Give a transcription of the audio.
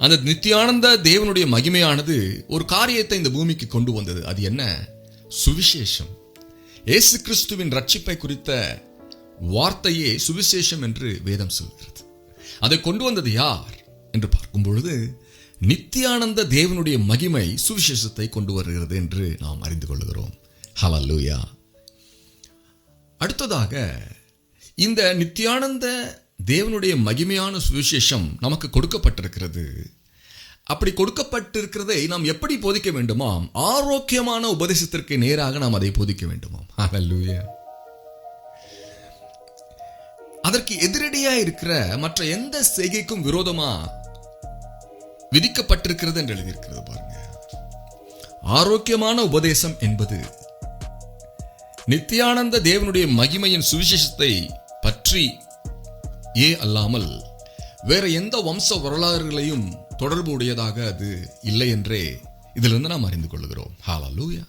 அந்த நித்தியானந்த தேவனுடைய மகிமையானது ஒரு காரியத்தை இந்த பூமிக்கு கொண்டு வந்தது. அது என்ன? சுவிசேஷம். இயேசு கிறிஸ்துவின் ரட்சிப்பை குறித்த வார்த்தையே சுவிசேஷம் என்று வேதம் சொல்கிறது. அதை கொண்டு வந்தது யார் என்று பார்க்கும் பொழுது நித்தியானந்த தேவனுடைய மகிமை சுவிசேஷத்தை கொண்டு வருகிறது என்று நாம் அறிந்து கொள்கிறோம். ஹல்லேலூயா. அடுத்ததாக இந்த நித்தியானந்த தேவனுடைய மகிமையான சுவிசேஷம் நமக்கு கொடுக்கப்பட்டிருக்கிறது. அப்படி கொடுக்கப்பட்டிருக்கிறதை நாம் எப்படி போதிக்க வேண்டுமாம்? ஆரோக்கியமான உபதேசத்திற்கு நேராக நாம் அதை போதிக்க வேண்டுமாம். ஹல்லேலூயா. அதற்கு எதிரடியா இருக்கிற மற்ற எந்த செய்கைக்கும் விரோதமா விதிக்கப்பட்டிருக்கிறது என்று எழுதியிருக்கிறது பாருங்க. ஆரோக்கியமான உபதேசம் என்பது நித்தியானந்த தேவனுடைய மகிமையின் சுவிசேஷத்தை பற்றி அல்லாமல் வேற எந்த வம்ச வரலாறுகளையும் தொடர்பு உடையதாக அது இல்லை என்றே இதிலிருந்து நாம் அறிந்து கொள்கிறோம். ஹல்லேலூயா.